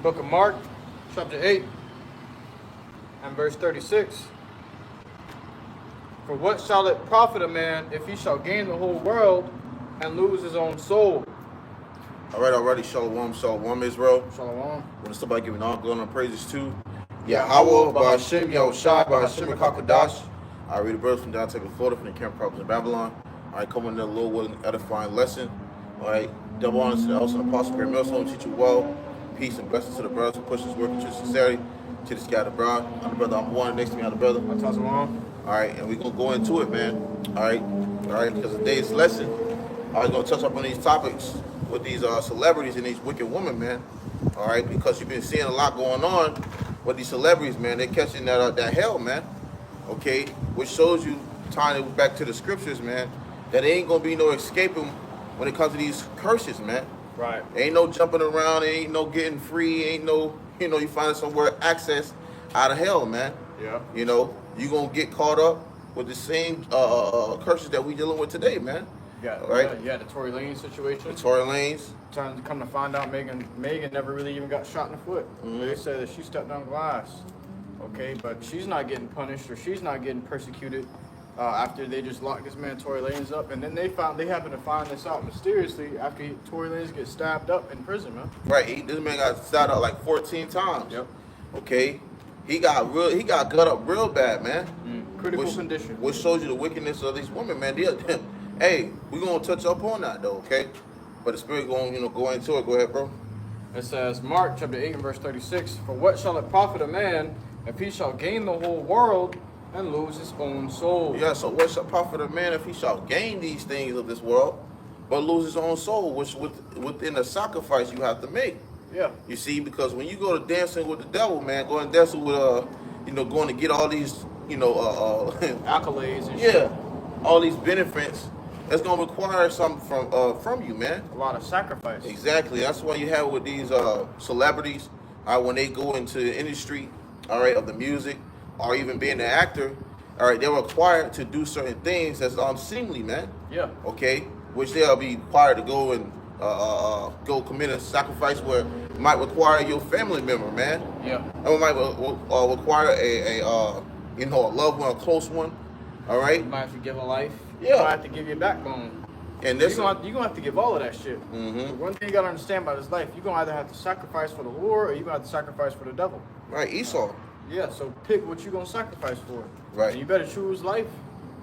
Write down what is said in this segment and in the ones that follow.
Book of Mark, chapter 8, and verse 36. For what shall it profit a man if he shall gain the whole world and lose his own soul? Already. Shalom, shalom, Israel. Shalom. When somebody giving all glory and praises to YAHAWAH, BAHASHAM, YAHAWASHI, QADASH. I read the verse from down to Florida from the camp prophets of Babylon. All right, coming in a little with an edifying lesson. All right, double honors to the house and apostle, great millstone, teach you well. Peace and blessings to the brothers who push this work into sincerity. To the scattered abroad. I'm the brother, I'm one next to me, I'm the brother. Shalom. All right, and we're going to go into it, man. All right, because today's lesson, I was going to touch up on these topics with these celebrities and these wicked women, man. All right, because you've been seeing a lot going on with these celebrities, man. They're catching that hell, man. Okay, which shows you, tying it back to the scriptures, man, that there ain't going to be no escaping when it comes to these curses, man. Right. Ain't no jumping around, ain't no getting free, ain't no, you finding somewhere access out of hell, man. Yeah. You're going to get caught up with the same curses that we dealing with today, man. Yeah, right? Yeah, the Tory Lanez situation. The Tory Lanez. Trying to come to find out Megan never really even got shot in the foot. Mm-hmm. They said that she stepped on glass. Okay, but she's not getting punished or she's not getting persecuted after they just locked this man Tory Lanez up. And then they happen to find this out mysteriously after Tory Lanez gets stabbed up in prison, man. Right, this man got stabbed up like 14 times. Yep. Okay, he got gut up real bad, man. Critical condition. Which shows you the wickedness of these women, man. Hey, we're gonna touch up on that though, okay? But the spirit going, go into it. Go ahead, bro. It says, Mark chapter 8 and verse 36, for what shall it profit a man if he shall gain the whole world and lose his own soul? Yeah, so what shall profit a man if he shall gain these things of this world, but lose his own soul, which within the sacrifice you have to make. Yeah. You see, because when you go to dancing with the devil, man, going dancing with going to get all these, accolades and shit. Yeah, all these benefits, that's gonna require something from you, man. A lot of sacrifice. Exactly. That's why you have with these celebrities, when they go into the industry, all right, of the music, or even being an actor, all right, they're required to do certain things that's unseemly, man. Yeah. Okay, which they'll be required to go and go commit a sacrifice where it might require your family member, man. Yeah. It might require a loved one, a close one. All right. You might have to give a life. Yeah. You might have to give your backbone. And you're gonna have to give all of that shit. Mm-hmm. One thing you gotta understand about this life, you're gonna either have to sacrifice for the Lord or you're gonna have to sacrifice for the devil. Right, Esau. Yeah, so pick what you're gonna sacrifice for. Right. And you better choose life.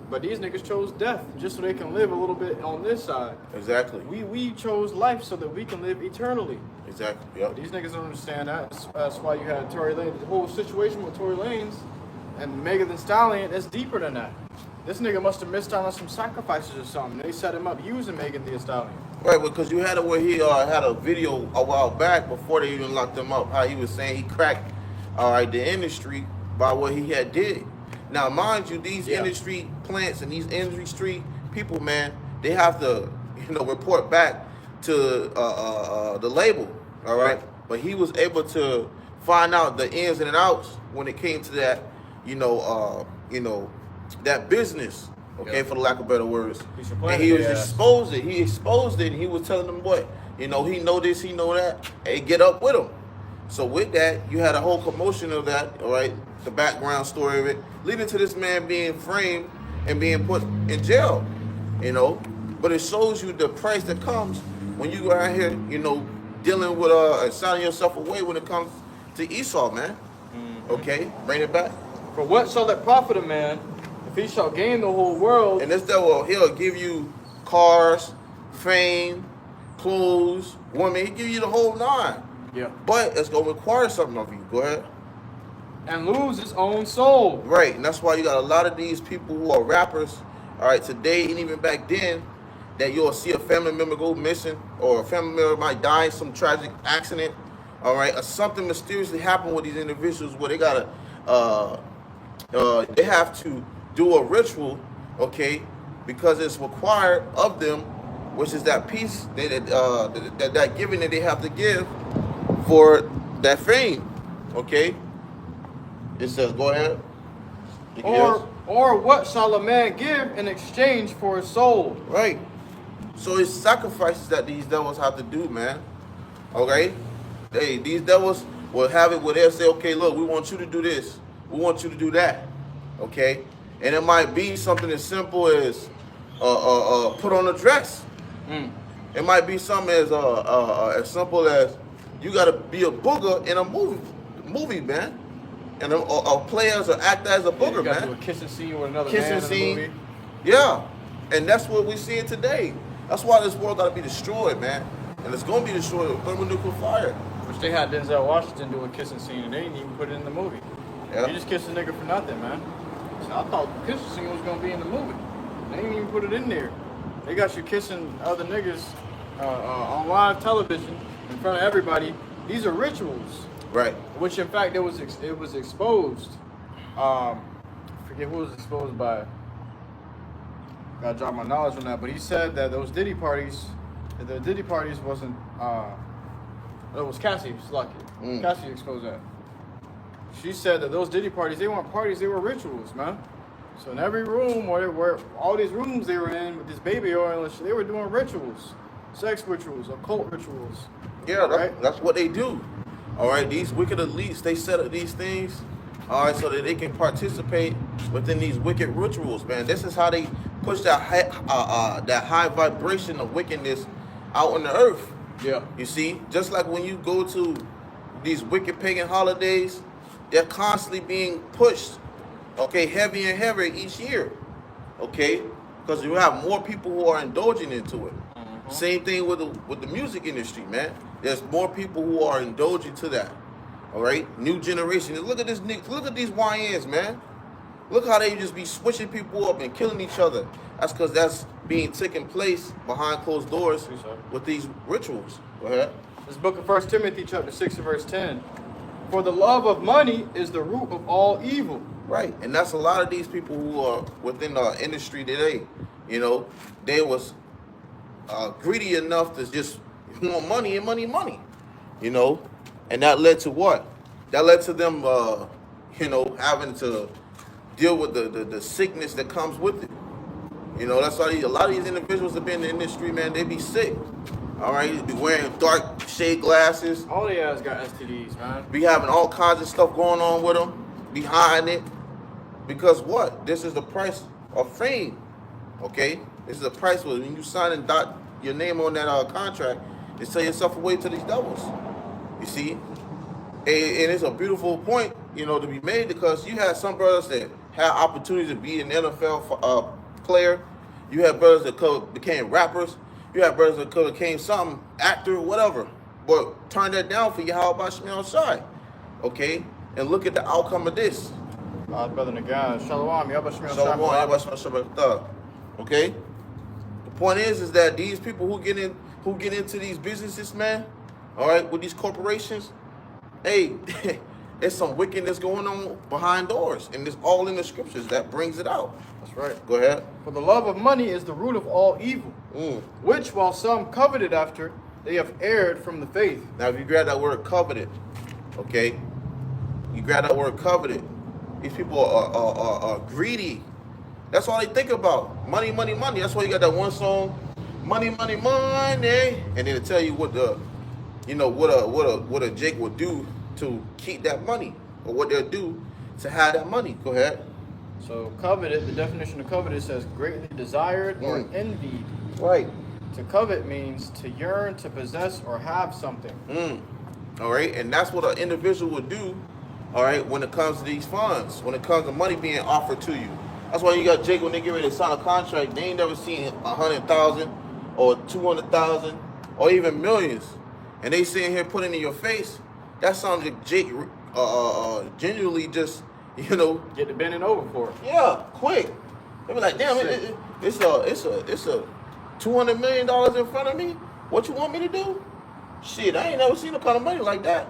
But these niggas chose death just so they can live a little bit on this side. Exactly. We chose life so that we can live eternally. Exactly. Yep. But these niggas don't understand that. That's why you had Tory Lanez. The whole situation with Tory Lanez and Megan Thee Stallion, it's deeper than that. This nigga must have missed out on some sacrifices or something. They set him up using Megan Thee Stallion. Right, because you had it where he had a video a while back before they even locked him up, how he was saying he cracked the industry by what he had did. Now, mind you, these industry plants and these industry people, man, they have to, report back to the label, all right? But he was able to find out the ins and outs when it came to that, that business, okay, for the lack of better words. And he was exposed it. He exposed it, and he was telling them what, he know this, he know that, and get up with him. So with that, you had a whole commotion of that, all right, the background story of it, leading to this man being framed and being put in jail, But it shows you the price that comes when you go out here, dealing with signing yourself away when it comes to Esau, man. Mm-hmm. Okay, bring it back. For what shall it profit a man if he shall gain the whole world? And this devil, he'll give you cars, fame, clothes, women. He'll give you the whole nine. Yeah. But it's going to require something of you. Go ahead. And lose his own soul. Right, and that's why you got a lot of these people who are rappers, all right, today and even back then, that you'll see a family member go missing or a family member might die in some tragic accident, all right, or something mysteriously happen with these individuals where they got to, they have to do a ritual, okay, because it's required of them, which is that piece, that giving that they have to give for that fame, okay? It says, go ahead. Or what shall a man give in exchange for his soul? Right. So it's sacrifices that these devils have to do, man. Okay? these devils will have it where they'll say, okay, look, we want you to do this, we want you to do that, okay? And it might be something as simple as put on a dress. It might be something as simple as you got to be a booger in a movie, man, and play as or act as a booger, you gotta man. do a kissing scene with another Kissing man scene. in the movie. Yeah, and that's what we're seeing today. That's why this world got to be destroyed, man, and it's gonna be destroyed with thermonuclear fire. Which they had Denzel Washington do a kissing scene, and they didn't even put it in the movie. Yeah. You just kissed a nigga for nothing, man. So I thought the kissing scene was gonna be in the movie. They didn't even put it in there. They got you kissing other niggas on live television in front of everybody. These are rituals, Right. which in fact it was exposed. Forget who was exposed by. Gotta drop my knowledge on that, but he said that those Diddy parties, the Diddy parties wasn't. It was Cassie Slucky. Cassie exposed that. She said that those Diddy parties, they weren't parties, they were rituals, man. So in every room, where all these rooms they were in with this baby oil and shit, they were doing rituals, sex rituals, occult rituals. Yeah, right? that's what they do. All right, these wicked elites, they set up these things, all right, so that they can participate within these wicked rituals, man. This is how they push that high vibration of wickedness out on the earth. Yeah. You see, just like when you go to these wicked pagan holidays, they're constantly being pushed, okay, heavier and heavier each year, okay, because you have more people who are indulging into it. Same thing with the music industry, man. There's more people who are indulging to that. All right, new generation. Look at this. Look at these YNs, man. Look how they just be switching people up and killing each other. That's because that's being taken place behind closed doors with these rituals. Go ahead. This book of 1 Timothy chapter 6 and verse 10. For the love of money is the root of all evil. Right, and that's a lot of these people who are within the industry today. You know, they was greedy enough to just want money and money. You know, and that led to what? That led to them, you know, having to deal with the sickness that comes with it. You know, that's why a lot of these individuals that been in the industry, man, they be sick. All right, they be wearing dark shade glasses. All they ass got STDs, man. Be having all kinds of stuff going on with them behind it. Because what? This is the price of fame. Okay? This is the price when you sign and dot your name on that contract, and sell yourself away to these devils. You see? And it's a beautiful point, you know, to be made, because you had some brothers that had opportunities to be an NFL player. You had brothers that became rappers. You had brothers that could have became something, actor, whatever. But turn that down for YAHAWASHI. Okay? And look at the outcome of this. Brother Nagan, Shalom, YAHAWASHI. Okay? The point is that these people who get into these businesses, man, all right, with these corporations, hey, there's some wickedness going on behind doors, and it's all in the scriptures that brings it out. That's right. Go ahead. For the love of money is the root of all evil, which while some coveted after, they have erred from the faith. Now, if you grab that word coveted, okay, you grab that word coveted, these people are greedy. That's all they think about. Money. That's why you got that one song, money. And then they tell you what a Jake would do to keep that money, or what they'll do to have that money. Go ahead. So coveted, the definition of coveted says greatly desired or envied. Right. To covet means to yearn, to possess, or have something. All right, and that's what an individual would do, all right, when it comes to these funds, when it comes to money being offered to you. That's why you got Jake, when they get ready to sign a contract, they ain't never seen 100,000 or 200,000 or even millions. And they sitting here putting in your face. That's something that Jake genuinely just, you know, Get the bending over for it. yeah, quick. They be like, damn, it's a $200 million in front of me. What you want me to do? Shit, I ain't never seen no kind of money like that.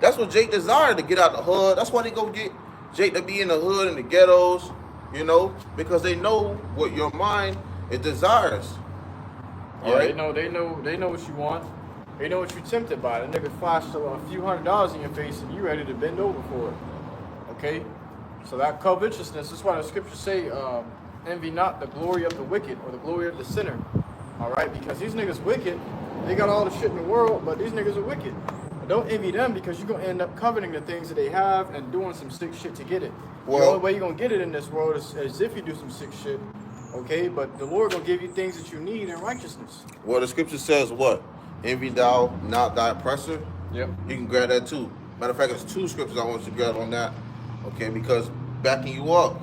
That's what Jake desired, to get out the hood. That's why they go get Jake to be in the hood and the ghettos, you know, because they know what your mind it desires. Yeah, Right? they know what you want. They know what you're tempted by. The nigga flashed a few $100s in your face and you ready to bend over for it. Okay? So that covetousness, that's why the scriptures say, envy not the glory of the wicked or the glory of the sinner. All right? Because these niggas wicked. They got all the shit in the world, but these niggas are wicked. Don't envy them because you're going to end up coveting the things that they have and doing some sick shit to get it. The Well, only way you're going to get it in this world is if you do some sick shit. Okay? But the Lord going to give you things that you need in righteousness. Well, the scripture says what? Envy thou not thy oppressor. Yep. You can grab that too. Matter of fact, there's 2 scriptures I want you to grab on that. Okay, because backing you up,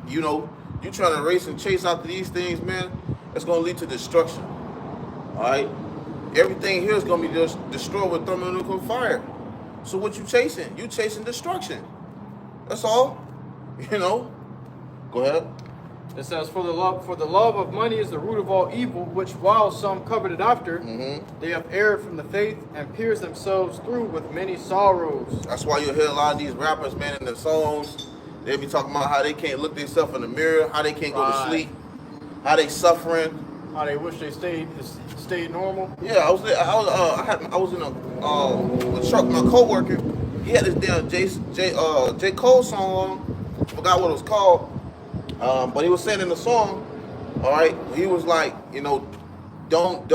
you know, you trying to race and chase after these things, man, it's going to lead to destruction. All right? Everything here is going to be just destroyed with thermonuclear fire. So what you chasing? You chasing destruction. That's all. You know? Go ahead. It says, for the love of money is the root of all evil, which while some coveted after, they have erred from the faith and pierced themselves through with many sorrows. That's why you hear a lot of these rappers, man, in their songs. They be talking about how they can't look themselves in the mirror, how they can't go to sleep, how they suffering. How they wish they stayed normal. Yeah, I was in a truck with my coworker. He had this damn J. Cole song on. Forgot what it was called. But he was saying in the song, all right, he was like, you know, don't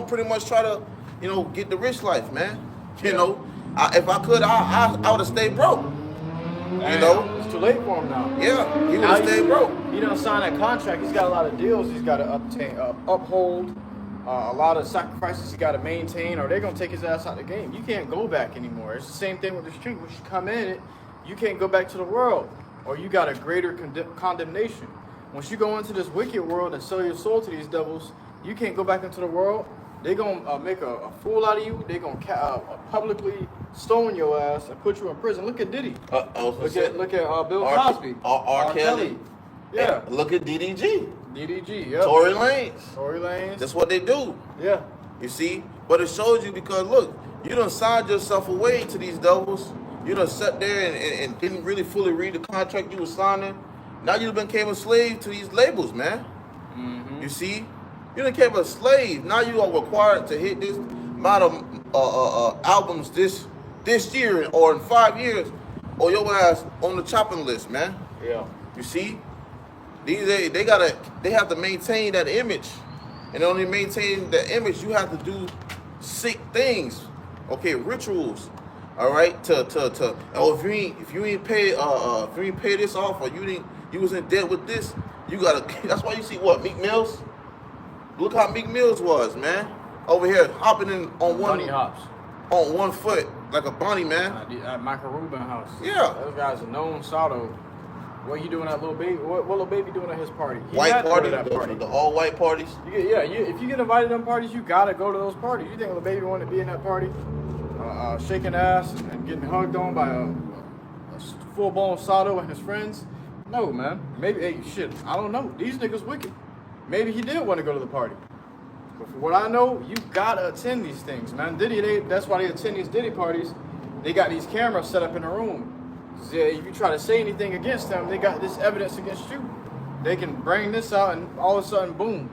pretty much try to, you know, get the rich life, man. You know, if I could, I would have stayed broke. You know, it's too late for him now. Yeah, he would have stayed broke. He done sign that contract. He's got a lot of deals. He's got to uphold. A lot of sacrifices he's got to maintain, or they're gonna take his ass out of the game. You can't go back anymore. It's the same thing with the street. Once you come in it, you can't go back to the world, or you got a greater condemnation. Once you go into this wicked world and sell your soul to these devils, you can't go back into the world. They're gonna make a fool out of you. They're gonna publicly stone your ass and put you in prison. Look at Diddy. Look at Bill Cosby. R. Kelly. Yeah. And look at DDG. DDG. Yeah. Tory Lanez. Tory Lanez. That's what they do. Yeah. You see? But it shows you because, look, you done signed yourself away to these devils. You done sat there and didn't really fully read the contract you were signing. Now you done became a slave to these labels, man. You see? You done became a slave. Now you are required to hit this amount of albums this year or in 5 years, or your ass on the chopping list, man. Yeah. You see? They have to maintain that image. And only maintain that image, you have to do sick things. Okay, rituals. All right? If you ain't pay this off, or you was in debt with this, you gotta that's why you see what, Meek Mills? Look how Meek Mills was, man. Over here hopping in on Bunny hops. on 1 foot like a bunny, man. At Michael Rubin house. Yeah. Those guys are known Sato. What you doing at little baby? What little baby doing at his party? White party, the all white parties. If you get invited to them parties, you gotta go to those parties. You think little baby want to be in that party, shaking ass and getting hugged on by a full-blown Sato and his friends? No, man. Maybe, hey, shit, I don't know. These niggas wicked. Maybe he did want to go to the party. But for what I know, you gotta attend these things, man. That's why they attend these Diddy parties. They got these cameras set up in the room. So if you try to say anything against them, they got this evidence against you. They can bring this out and all of a sudden, boom.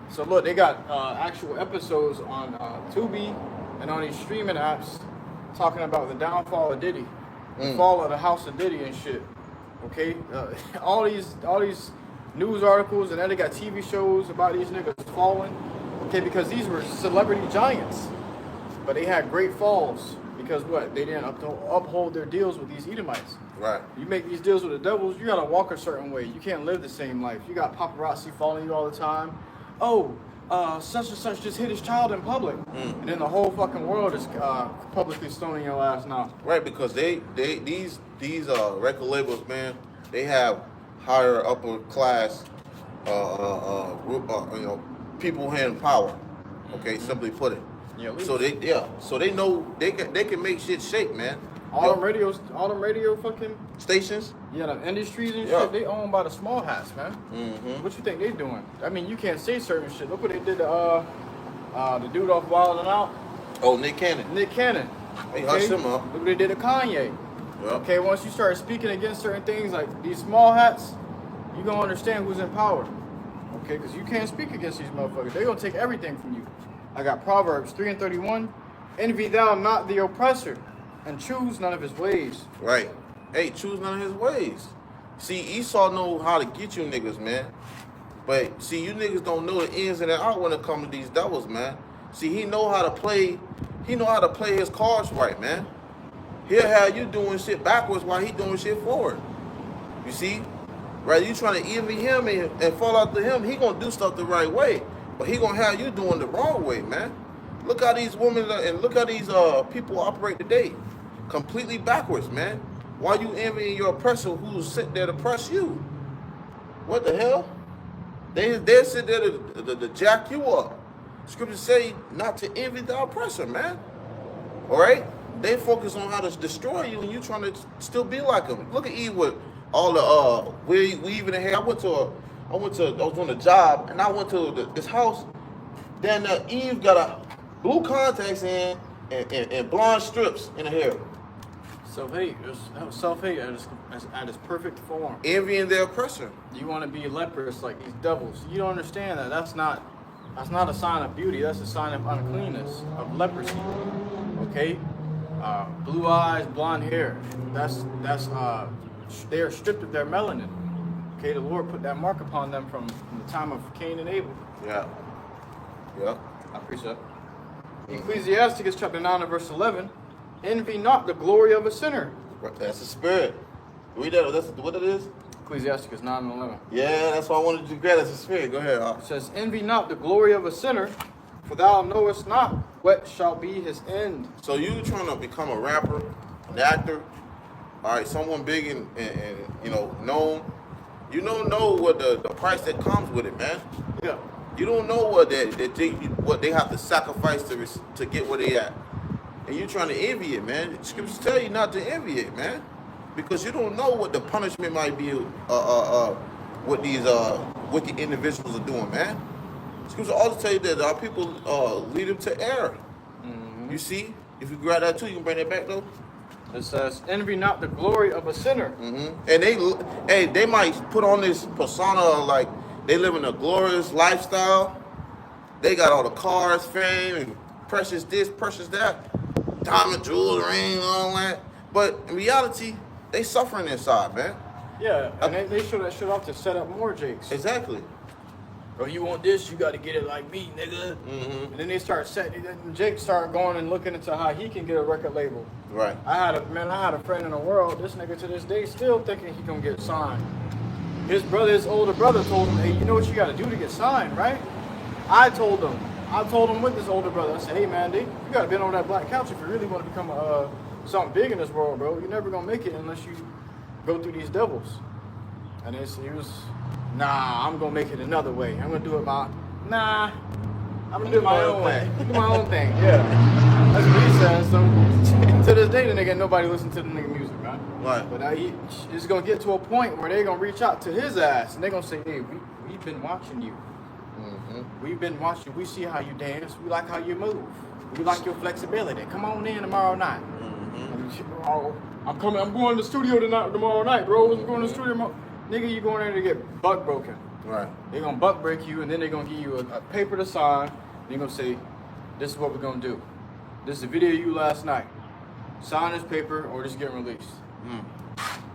So look, they got actual episodes on Tubi and on these streaming apps talking about the downfall of Diddy, the fall of the house of Diddy and shit. Okay, all these news articles, and then they got TV shows about these niggas falling. Okay, because these were celebrity giants, but they had great falls because what? They didn't uphold their deals with these Edomites. Right. You make these deals with the devils, you gotta walk a certain way. You can't live the same life. You got paparazzi following you all the time. Oh, such and such just hit his child in public, and then the whole fucking world is publicly stoning your ass now. Right, because these record labels, man, they have higher upper class, people in power. Okay, simply put it. Yeah. So they know they can make shit shake, man. All them radio fucking stations. Yeah, the industries and shit, they owned by the small hats, man. What you think they doing? I mean, you can't say certain shit. Look what they did to the dude off Wild 'N Out. Oh, Nick Cannon. They hushed him up. Look what they did to Kanye. Yep. Okay, once you start speaking against certain things like these small hats, you gonna understand who's in power. Okay, because you can't speak against these motherfuckers. They're gonna take everything from you. I got Proverbs 3:31. Envy thou not the oppressor, and choose none of his ways. Right. Hey, choose none of his ways. See, Esau know how to get you niggas, man. But see, you niggas don't know the ins and the outs when it comes to these devils, man. See, he know how to play He know how to play his cards right, man. He'll have you doing shit backwards while he doing shit forward. You see? Right? You trying to envy him and fall out to him, he gonna do stuff the right way. But he gonna have you doing the wrong way, man. Look how these women and look how these people operate today. Completely backwards, man. Why you envying your oppressor who's sitting there to oppress you? What the hell? They sit there to jack you up. Scriptures say not to envy the oppressor, man. All right? They focus on how to destroy you, and you trying to still be like them. Look at Eve with all the weaving in hair. I was on a job, and I went to this house. Then Eve got a blue contacts in and blonde strips in her hair. Self-hate at its perfect form. Envying their oppressor. You want to be leprous like these devils. You don't understand that. That's not a sign of beauty. That's a sign of uncleanness, of leprosy. Okay? Blue eyes, blonde hair. They are stripped of their melanin. Okay, the Lord put that mark upon them from the time of Cain and Abel. Yeah. Yeah. I appreciate that. Ecclesiasticus chapter 9 and verse 11. Envy not the glory of a sinner. That's the spirit. Read that. That's what it is. Ecclesiasticus 9 and 11. Yeah, that's why I wanted to grab. That's the spirit. Go ahead. It says, envy not the glory of a sinner, for thou knowest not what shall be his end. So you trying to become a rapper, an actor, all right, someone big and you know known. You don't know what the price that comes with it, man. Yeah. You don't know what they have to sacrifice to get where they at, and you trying to envy it, man. Scriptures tell you not to envy it, man, because you don't know what the punishment might be. What these wicked individuals are doing, man. Scriptures also tell you that our people lead them to error. Mm-hmm. You see, if you grab that too, you can bring that back though. It says, envy not the glory of a sinner. Mm-hmm. And they might put on this persona like they live in a glorious lifestyle. They got all the cars, fame, and precious this, precious that, diamond jewelry, ring, all that. But in reality, they suffering inside, man. Yeah, and they show that shit off to set up more jakes. Exactly. Bro, you want this, you got to get it like me, nigga. Mm-hmm. And then they start setting, and Jake started going and looking into how he can get a record label. Right. I had a friend in the world, this nigga to this day still thinking he gonna get signed. His older brother told him, hey, you know what you got to do to get signed, right? I told him with this older brother, I said, hey man, you got to be on that black couch if you really want to become something big in this world, bro. You're never gonna make it unless you go through these devils. And he was, nah, I'm gonna make it another way. I'm gonna do it I'm gonna do it my own way. Do my own thing, yeah. That's what he says. So to this day, the nigga, nobody listen to the nigga music, man. Right. But it's gonna get to a point where they're gonna reach out to his ass and they're gonna say, hey, we've been watching you. Mm-hmm. We've been watching. We see how you dance. We like how you move. We like your flexibility. Come on in tomorrow night. Mm-hmm. Oh, I'm going to the studio tomorrow night, bro. I'm going to the studio tomorrow. Nigga, you going there to get buck broken. Right. They're going to buck break you, and then they're going to give you a paper to sign. They're going to say, this is what we're going to do. This is a video of you last night. Sign this paper or just get released. Mm.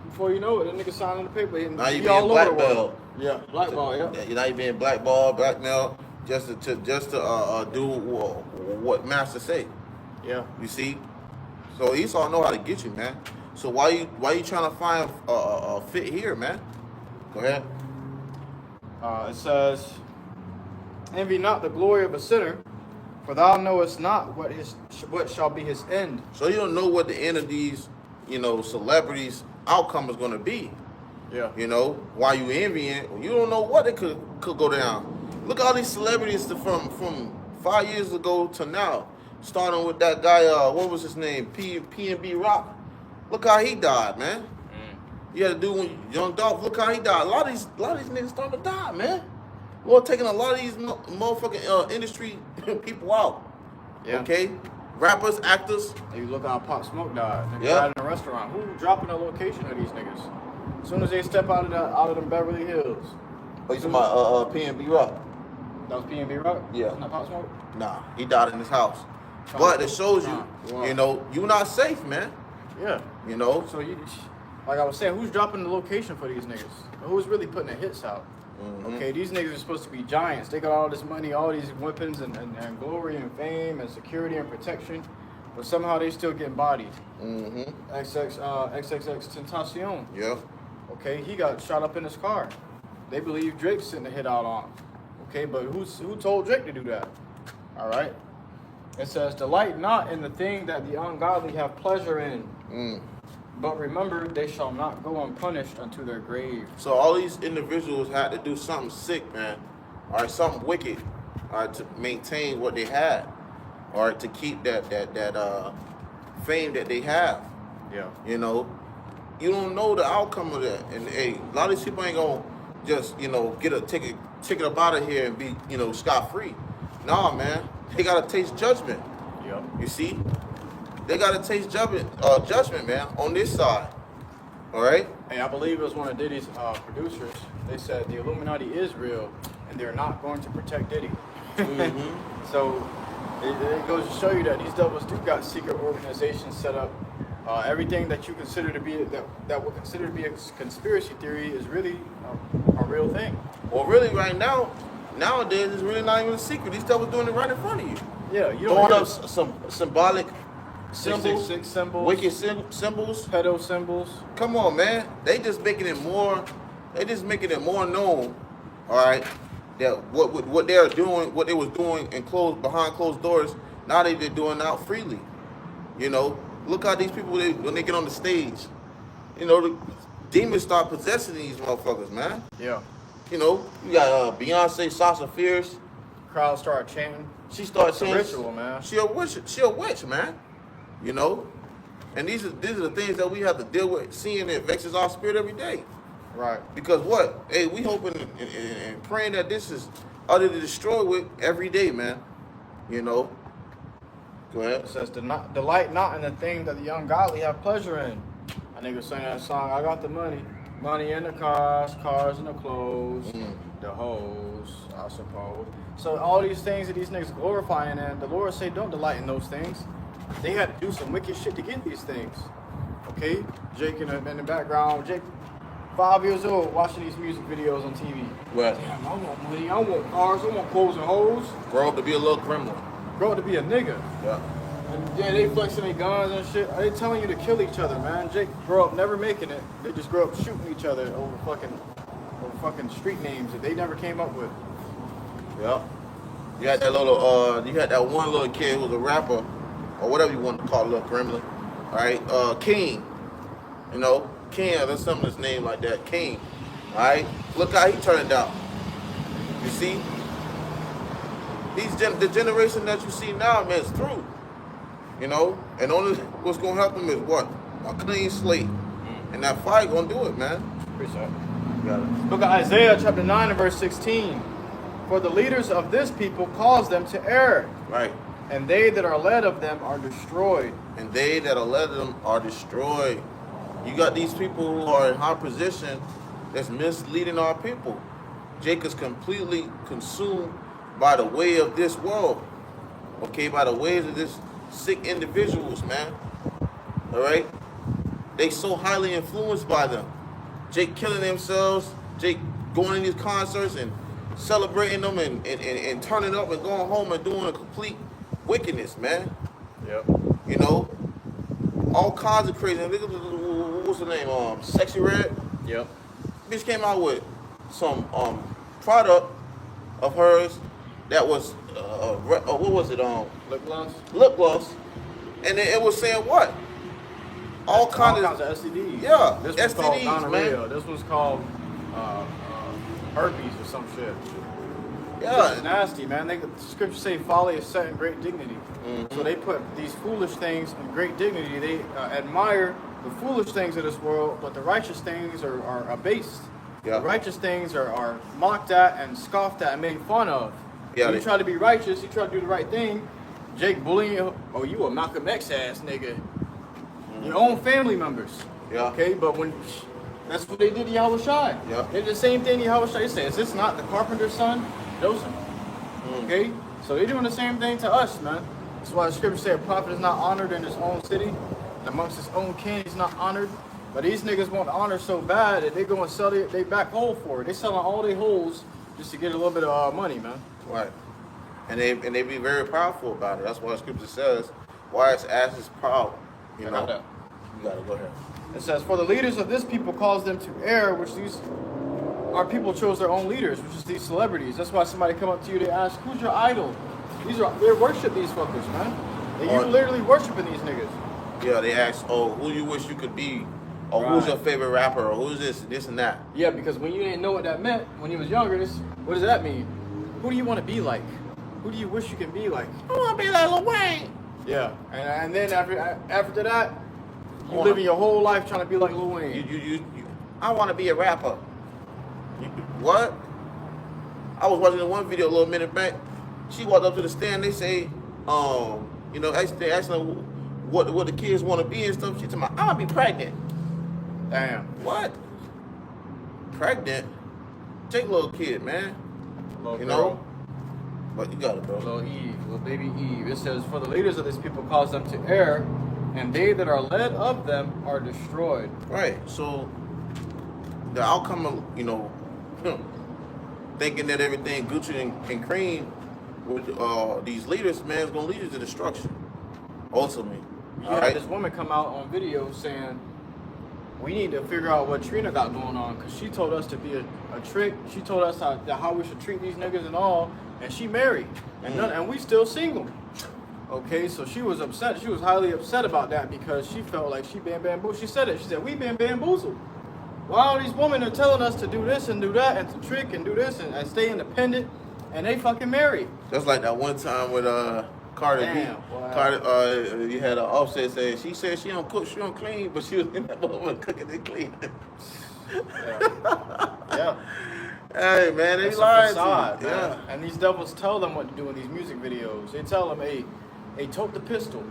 Before you know it, that nigga signing the paper. Now you being blackballed. Yeah, blackballed, yeah. You're not even blackballed, blackmailed, just to do what master say. Yeah. You see? So Esau know how to get you, man. So why you trying to find a fit here, man? Go ahead. It says, envy not the glory of a sinner, for thou knowest not what shall be his end. So you don't know what the end of these, celebrities' outcome is going to be. Yeah. Why you envying? You don't know what it could go down. Look at all these celebrities from 5 years ago to now. Starting with that guy, what was his name? P&B Rock. Look how he died, man. Mm. You had to do with Young Dolph. Look how he died. A lot of these niggas starting to die, man. Lord taking a lot of these motherfucking industry people out. Yeah. Okay? Rappers, actors. You look how Pop Smoke died. They died in a restaurant. Who dropping the location of these niggas? As soon as they step out of them Beverly Hills. Oh, you talking about P&B Rock? That was P&B Rock? Yeah. Not Pop Smoke? Nah, he died in his house. But it shows you, you're not safe, man. Yeah. So like I was saying, who's dropping the location for these niggas? Who's really putting the hits out? Mm-hmm. Okay, these niggas are supposed to be giants. They got all this money, all these weapons and glory and fame and security and protection. but somehow they still getting bodied. Mm-hmm. XXX Tentacion. Yeah. Okay, he got shot up in his car. They believe Drake sent the hit out on him. Okay, but who told Drake to do that? All right. It says, delight not in the thing that the ungodly have pleasure in. But remember, they shall not go unpunished unto their grave. So all these individuals had to do something sick, man. All right, something wicked, all right, to maintain what they had, all right, to keep that fame that they have. Yeah. You know, you don't know the outcome of that, and hey, a lot of these people ain't gonna just get a ticket up out of here and be scot free. Nah, man, they gotta taste judgment. Yeah. You see, they gotta taste judgment, man, on this side. All right. Hey, I believe it was one of Diddy's producers. They said the Illuminati is real, and they're not going to protect Diddy. Mm-hmm. So it goes to show you that these devils do got secret organizations set up. Everything that you consider to be that would consider to be a conspiracy theory is really a real thing. Well, really, right now, nowadays, it's really not even a secret. These devils doing it right in front of you. Yeah, you throwing don't up some symbolic symbols, 666 symbols, wicked symbols, pedo symbols. Come on, man. They just making it more. They just making it more known. All right, that what they are doing, what they was doing behind closed doors. Now they're doing out freely. Look how these people when they get on the stage. The demons start possessing these motherfuckers, man. Yeah. You got Beyonce, Sasha Fierce. Crowd start chanting. She started saying, ritual, man. She a witch, man. And these are the things that we have to deal with, seeing it vexes our spirit every day. Right. Because what? Hey, we hoping and praying that this is utterly destroyed with every day, man. Go ahead. It says, delight not in the thing that the ungodly have pleasure in. A nigga sang that song, I got the money in the cars in the clothes, the hoes, I suppose. So all these things that these niggas glorifying, and the Lord say don't delight in those things. They had to do some wicked shit to get these things. Okay? Jake in the background, Jake 5 years old watching these music videos on TV. What? Damn, I want money, I want cars, I want clothes and hoes. Grow up to be a little gremlin. Grow up to be a nigga. Yeah. And yeah, they flexing their guns and shit. They telling you to kill each other, man. Jake grew up never making it. They just grew up shooting each other over fucking street names that they never came up with. Yeah. You had that one little kid who was a rapper, or whatever you want to call a little gremlin. All right, King. King, there's something that's named like that, King. All right, look how he turned out. You see, the generation that you see now, man, is through. And only what's gonna help them is what? A clean slate, and that fire gonna do it, man. Appreciate it. You got it. Book of Isaiah, chapter 9 and verse 16. For the leaders of this people cause them to err, Right. and they that are led of them are destroyed. And they that are led them are destroyed. You got these people who are in high position that's misleading our people. Jake is completely consumed by the way of this world. Okay, by the ways of this sick individuals, man. All right? They so highly influenced by them. Jake killing themselves, Jake going in these concerts and celebrating them and turning up and going home and doing a complete wickedness, man. Yep. All kinds of crazy. What's the name? Sexy Red. Yep. Bitch came out with some product of hers that was what was it? Lip gloss. Lip gloss, and then it was saying what? All kinds of STDs. Yeah, This one's called STDs, gonorrhea. man. This one's called herpes or some shit. Yeah, It's nasty, man. The scriptures say folly is set in great dignity. Mm-hmm. So they put these foolish things in great dignity. They admire the foolish things of this world, but the righteous things are abased. Yeah. The righteous things are mocked at and scoffed at and made fun of. Yeah, You try to be righteous, you try to do the right thing. Jake bullying you, oh, you a Malcolm X ass nigga. Your own family members. Yeah. Okay, but that's what they did to YAHAWASHI. Yeah. They did the same thing to YAHAWASHI. They said, is this not the carpenter's son? Joseph. Okay? So they're doing the same thing to us, man. That's why the scripture said a prophet is not honored in his own city. And amongst his own kin, he's not honored. But these niggas want honor so bad that they go and sell they back hole for it. They selling all their holes just to get a little bit of money, man. right. And they be very powerful about it. That's why the scripture says, why his ass is proud. You I know. got that. You gotta go ahead. It says, for the leaders of this people cause them to err, which these our people chose their own leaders, which is these celebrities. That's why somebody come up to you, they ask, who's your idol? They worship these fuckers, man. You literally worshiping these niggas. Yeah, they ask, oh, who you wish you could be? Or who's your favorite rapper? Or who's this and that? Yeah, because when you didn't know what that meant, when you was younger, what does that mean? Who do you want to be like? Who do you wish you can be like? I want to be like Lil Wayne. Yeah, and then after that, you living your whole life trying to be like Lil Wayne. You I want to be a rapper. What? I was watching one video a little minute back. She walked up to the stand. They say, you know, they asking her what the kids want to be and stuff. She told me, I want to be pregnant. Damn. What? Pregnant? Take little kid, man. Little you girl. know? But you got it, bro. Little Eve, little baby Eve. It says, for the leaders of this people cause them to err, and they that are led of them are destroyed. Right. So the outcome of, you know, thinking that everything Gucci and cream with these leaders, man, is gonna lead you to destruction. Ultimately. You had this woman come out on video saying, we need to figure out what Trina got going on, because she told us to be a trick. She told us how we should treat these niggas and all, and she married, and we still single. Okay, so she was upset. She was highly upset about that because she felt like she been bamboozled. She said it. She said, we been bamboozled. Why all these women are telling us to do this and do that and to trick and do this and stay independent, and they fucking married. That's like that one time with Cardi B. Cardi, you had an Offset say she said she don't cook, she don't clean, but she was in that motherfucker cooking and cleaning. Yeah. Hey man, they It's a lied facade, to you. man. Yeah. And these devils tell them what to do in these music videos. They tell them, hey, tote the pistol,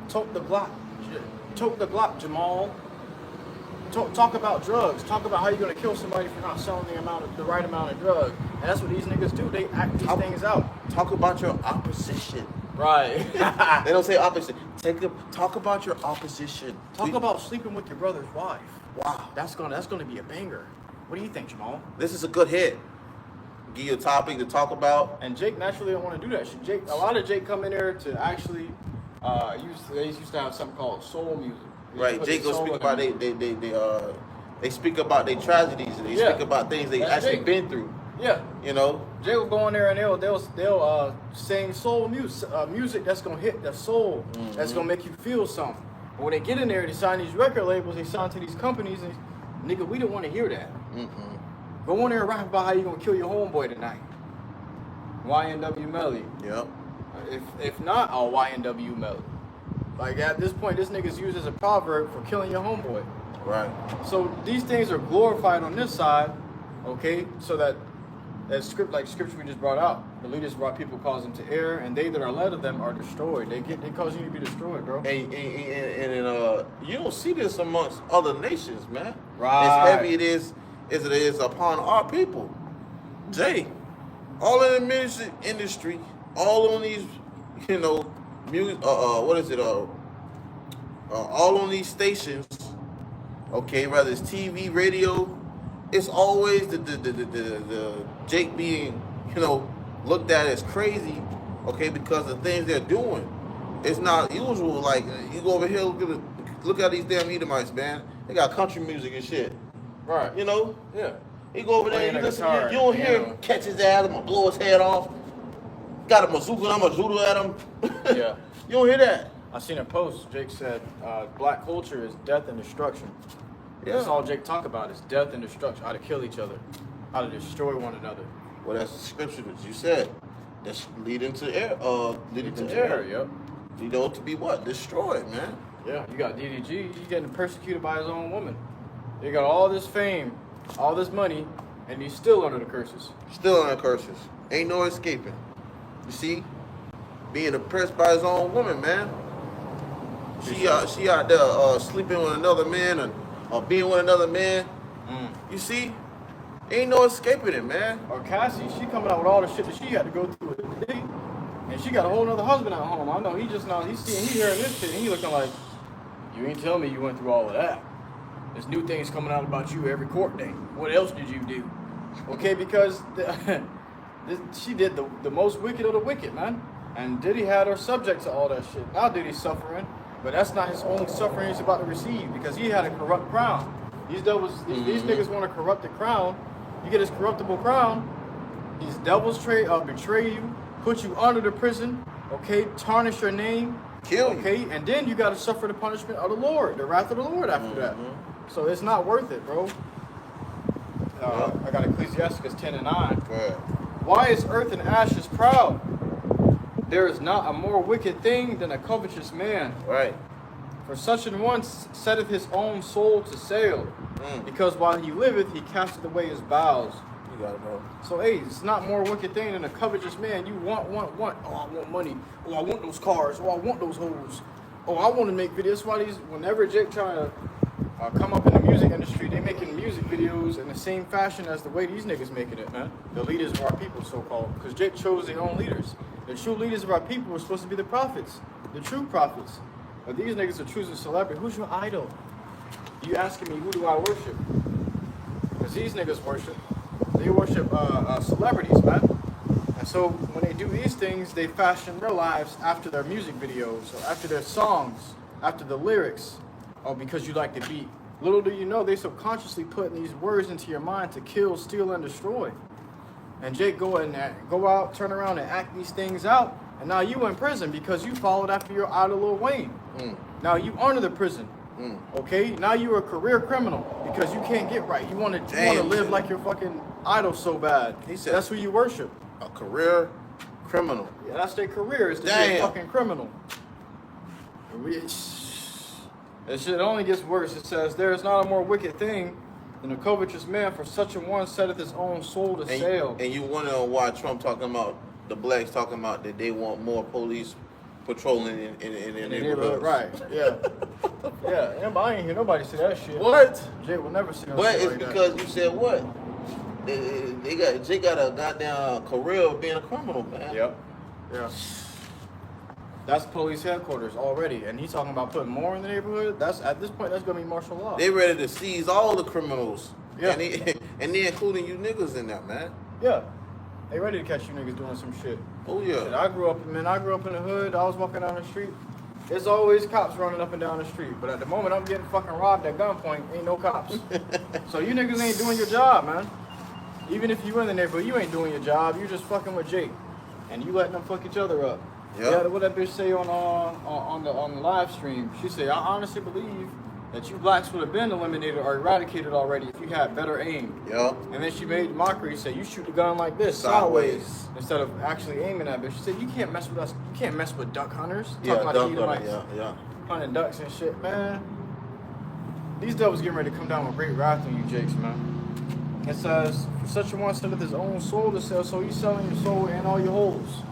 tote the Glock, Jamal. Talk about drugs. Talk about how you're gonna kill somebody for not selling the right amount of drugs. And that's what these niggas do. They act these things out. Talk about your opposition. Right. They don't say opposition. Talk about your opposition. Talk about sleeping with your brother's wife. Wow. That's gonna be a banger. What do you think, Jamal? This is a good hit. Give you a topic to talk about. And Jake naturally don't want to do that shit. A lot of Jake come in there to actually they used to have something called soul music. Right, Jake will speak about they speak about their tragedies and they speak about things they actually been through. Yeah, you know. Jake will go in there and they'll sing soul music that's gonna hit the soul, that's gonna make you feel something. But when they get in there, they sign these record labels, they sign to these companies, and nigga, we don't want to hear that. Go in there and rap about how you gonna kill your homeboy tonight. YNW Melly. Yep. If not, I'll YNW Melly. Like at this point, this nigga's used as a proverb for killing your homeboy. Right. So these things are glorified on this side, okay? So that scripture we just brought out, the leaders brought people cause them to err, and they that are led of them are destroyed. They cause you to be destroyed, bro. And you don't see this amongst other nations, man. Right. As heavy it is upon our people. Jay, all in the music industry, all on these, you know, music. All on these stations. Okay, whether it's TV, radio, it's always the Jake being, you know, looked at as crazy, okay, because the things they're doing. It's not usual. Like you go over here, look at these damn Edomites, man. They got country music and shit. Right. You know? Yeah. You go over there, Playing you a listen, guitar, you don't hear piano. him catch his ass, I'm gonna blow his head off. Got a bazooka, I'm gonna zoodle at him. Yeah. You don't hear that. I seen a post. Jake said, "Black culture is death and destruction." Yeah. That's all Jake talk about is death and destruction. How to kill each other, how to destroy one another. Well, that's the scripture that you said. That's leading to error. Leading to error. Yep. You know, to be what? Destroyed, man. Yeah. You got DDG. He's getting persecuted by his own woman. He got all this fame, all this money, and he's still under the curses. Still under curses. Ain't no escaping. You see? Being oppressed by his own woman, man. She out there sleeping with another man or being with another man. You see? Ain't no escaping it, man. Or Cassie, she coming out with all the shit that she had to go through with the D, and she got a whole nother husband at home. I know he hearing this shit, and he looking like, you ain't tell me you went through all of that. There's new things coming out about you every court day. What else did you do? Okay, because she did the most wicked of the wicked, man. And Diddy had her subject to all that shit. Now Diddy's suffering, but that's not his only suffering he's about to receive because he had a corrupt crown. These devils, these niggas want to corrupt the crown. You get his corruptible crown. These devils betray you, put you under the prison, okay, tarnish your name, kill you. Okay, and then you got to suffer the punishment of the Lord, the wrath of the Lord after that. So it's not worth it, bro. I got Ecclesiastes 10 and 9. Right. Why is earth and ashes proud? There is not a more wicked thing than a covetous man. Right. For such an one setteth his own soul to sale, because while he liveth, he casteth away his bowels. You got it, bro. So, hey, it's not more wicked thing than a covetous man. You want. Oh, I want money. Oh, I want those cars. Oh, I want those hoes. Oh, I want to make videos. Why whenever Jake trying to come up in the music industry, they making music videos in the same fashion as the way these niggas making it, man. The leaders of our people, so-called. Because Jake chose their own leaders. The true leaders of our people were supposed to be the prophets. The true prophets. But these niggas are choosing celebrity. Who's your idol? You asking me, who do I worship? Because these niggas worship. They worship celebrities, man. And so when they do these things, they fashion their lives after their music videos, or after their songs, after the lyrics, or because you like the beat. Little do you know, they subconsciously putting these words into your mind to kill, steal, and destroy. And Jake go out, turn around, and act these things out. And now you in prison because you followed after your idol Lil Wayne. Now you under the prison. Okay, now you're a career criminal because you can't get right. You want to live like your fucking idol so bad. He said that's who you worship. A career criminal. Yeah, that's their career, is to be a fucking criminal. This shit only gets worse. It says there is not a more wicked thing than a covetous man, for such a one setteth his own soul to sale. And you wonder why Trump talking about the blacks talking about that they want more police patrolling in the neighborhood. Right, yeah. Yeah, I ain't hear nobody say that shit. What? Jay will never say that. But it's because you said what? Jay got a goddamn career of being a criminal, man. Yep. Yeah. That's police headquarters already, and he's talking about putting more in the neighborhood. That's at this point, that's gonna be martial law. They ready to seize all the criminals. Yeah. And they including you niggas in there, man. Yeah. They ready to catch you niggas doing some shit. Oh yeah. Shit, I grew up in the hood. I was walking down the street. There's always cops running up and down the street. But at the moment I'm getting fucking robbed at gunpoint, ain't no cops. So you niggas ain't doing your job, man. Even if you in the neighborhood, you ain't doing your job. You just fucking with Jake. And you letting them fuck each other up. Yep. Yeah, what that bitch say on the live stream? She said, I honestly believe that you blacks would have been eliminated or eradicated already if you had better aim. Yep. And then she made mockery, said you shoot the gun like this, sideways, instead of actually aiming at it. She said, you can't mess with us, you can't mess with duck hunters. Yeah, Talking duck hunter, yeah. Hunting ducks and shit, man. These devils getting ready to come down with great wrath on you, Jakes, man. It says, for such a one setteth his own soul to sell, so he's selling your soul and all your holes.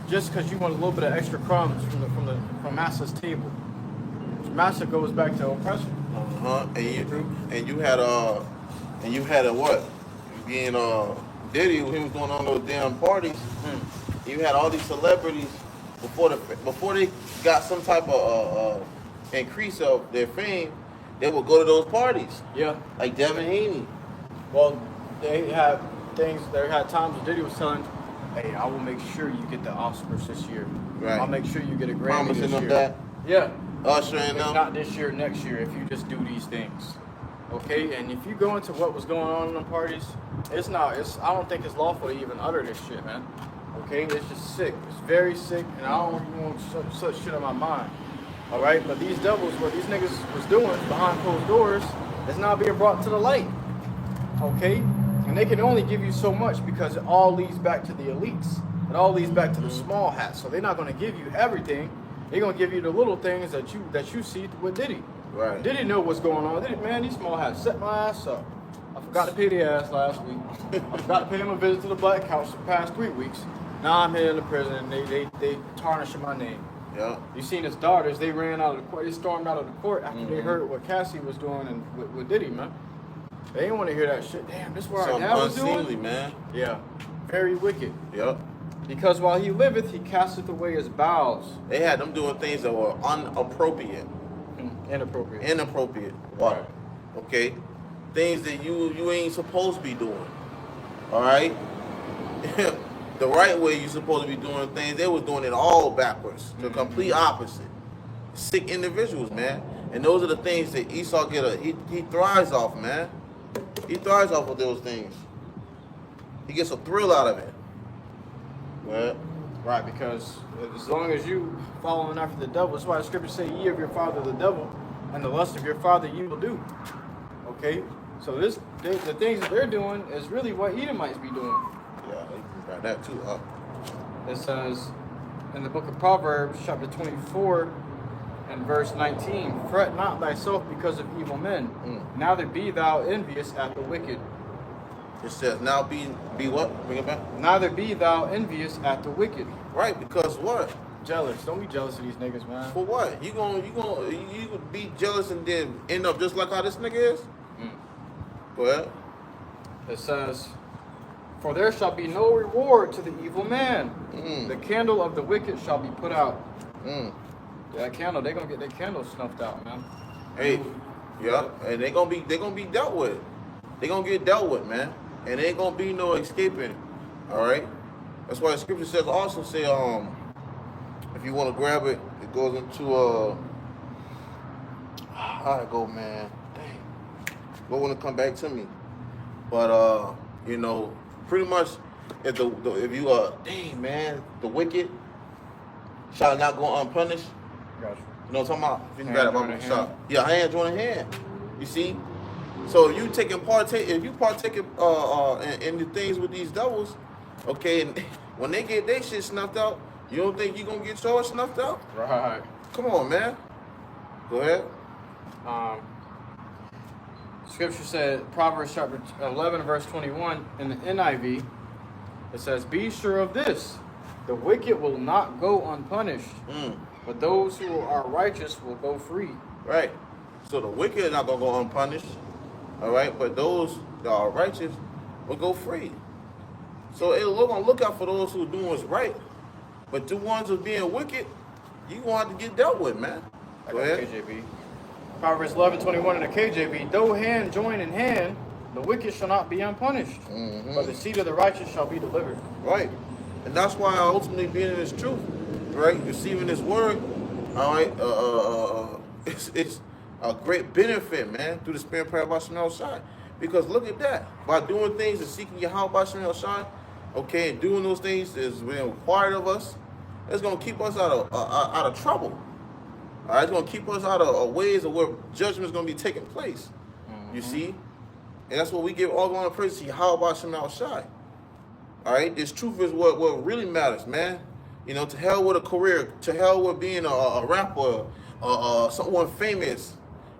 Just because you want a little bit of extra crumbs from Master's table. Master goes back to oppression. And you had a what? Being Diddy, when he was going on those damn parties, you had all these celebrities before they got some type of increase of their fame, they would go to those parties. Yeah. Like Devin Haney. Well, they had times where Diddy was telling, hey, I will make sure you get the Oscars this year. Right. I'll make sure you get a Grammy Promising this them year. that. Yeah. Usher and them. Not this year, next year, if you just do these things. Okay? And if you go into what was going on in the parties, I don't think it's lawful to even utter this shit, man. Okay? It's just sick. It's very sick, and I don't even want such shit in my mind. Alright? But these devils, what these niggas was doing behind closed doors, is now being brought to the light. Okay? And they can only give you so much because it all leads back to the elites. It all leads back to the small hats. So they're not going to give you everything. They're going to give you the little things that you see with Diddy. Right. Diddy know what's going on. Diddy, man, these small hats set my ass up. I forgot to pay the ass last week. I forgot to pay him a visit to the Black House for the past 3 weeks. Now I'm here in the prison and they tarnishing my name. Yeah. You seen his daughters, they ran out of the court. They stormed out of the court after they heard what Cassie was doing and with Diddy, man. They didn't want to hear that shit. Damn, this is what our dad was doing? Unseemly, man. Yeah. Very wicked. Yep. Because while he liveth, he casteth away his bowels. They had them doing things that were inappropriate. Inappropriate. Wow. Right. Okay? Things that you ain't supposed to be doing. Alright? the right way you're supposed to be doing things, they was doing it all backwards, the complete opposite. Sick individuals, man. And those are the things that Esau he thrives off, man. He thrives off of those things. He gets a thrill out of it. Well, Right, because as long as you following after the devil, that's why the scriptures say, ye of your father the devil, and the lust of your father you will do. Okay? So the things that they're doing is really what Edomites be doing. yeah, they got that too. It says in the book of Proverbs, chapter 24, and verse 19, fret not thyself because of evil men, neither be thou envious at the wicked. It says, now be what? Bring it back. Neither be thou envious at the wicked. Right, because what? Jealous. Don't be jealous of these niggas, man. For what? You could be jealous and then end up just like how this nigga is? Go ahead. It says, for there shall be no reward to the evil man. The candle of the wicked shall be put out. That candle, they gonna get their candle snuffed out, man. Hey, yeah, and they gonna be dealt with. They gonna get dealt with, man. And there ain't gonna be no escaping. All right. That's why the scripture says also say if you want to grab it, it goes into how it go, man. Dang. Go want to come back to me. But you know, pretty much if dang man, the wicked shall not go unpunished. Gotcha. You know what I'm talking about? If you Hand got it, join I'm a shot. hand. Yeah, hand join a hand. You see? So if you partake in the things with these devils, okay, and when they get their shit snuffed out, you don't think you gonna get yours snuffed out? Right. Come on, man. Go ahead. Scripture said, Proverbs chapter 11, verse 21, in the NIV, it says, be sure of this, the wicked will not go unpunished, but those who are righteous will go free. Right. So the wicked are not gonna go unpunished. All right, but those that are righteous will go free. So it'll look out for those who are doing what's right. But the ones who are being wicked, you gonna have to get dealt with, man. I Go got ahead. KJV. Proverbs 11:21 in the KJV, though hand join in hand, the wicked shall not be unpunished, but the seed of the righteous shall be delivered. Right. And that's why ultimately being in this truth, right, receiving this word, all right, it's a great benefit, man, through the spirit of YAHAWASHI. Because look at that. By doing things and seeking YAHAWASHI, okay, and doing those things is being required of us, it's going to keep us out of trouble. All right, it's going to keep us out of ways of where judgment is going to be taking place. You see? And that's what we give all honor and praise to YAHAWASHI. All right, this truth is what really matters, man. You know, to hell with a career, to hell with being a rapper, someone famous,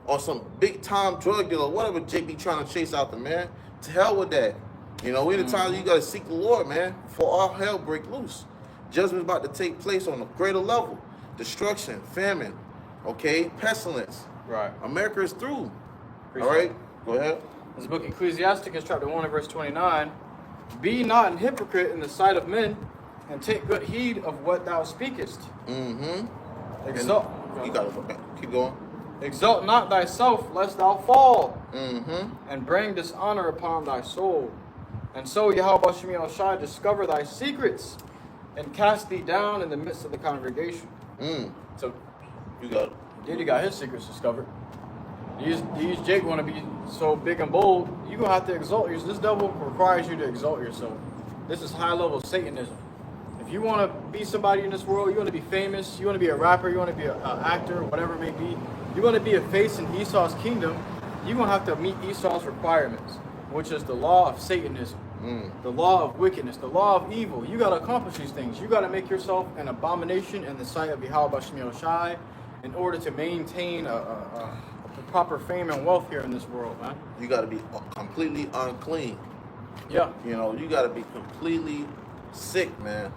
or some big time drug dealer, whatever Jake be trying to chase out the man. To hell with that. You know, in the times you gotta seek the Lord, man, before all hell break loose. Judgment's about to take place on a greater level. Destruction, famine, okay, pestilence. Right. America is through. Appreciate All right, it. go ahead. This book Ecclesiasticus chapter 1 and verse 29, be not an hypocrite in the sight of men, and take good heed of what thou speakest. Exalt. You gotta go back. Keep going. Exalt not thyself, lest thou fall, and bring dishonor upon thy soul. And so YAHAWASHI discover thy secrets, and cast thee down in the midst of the congregation. So You got it. Diddy got his secrets discovered. These Jake want to be so big and bold. You gonna have to exalt yourself. This devil requires you to exalt yourself. This is high level Satanism. If you want to be somebody in this world, you want to be famous, you want to be a rapper, you want to be an actor, whatever it may be, you want to be a face in Esau's kingdom, you're going to have to meet Esau's requirements, which is the law of Satanism, the law of wickedness, the law of evil. You got to accomplish these things. You got to make yourself an abomination in the sight of YAHAWASHI in order to maintain a proper fame and wealth here in this world, man. You got to be completely unclean. Yeah. You know, you got to be completely sick, man.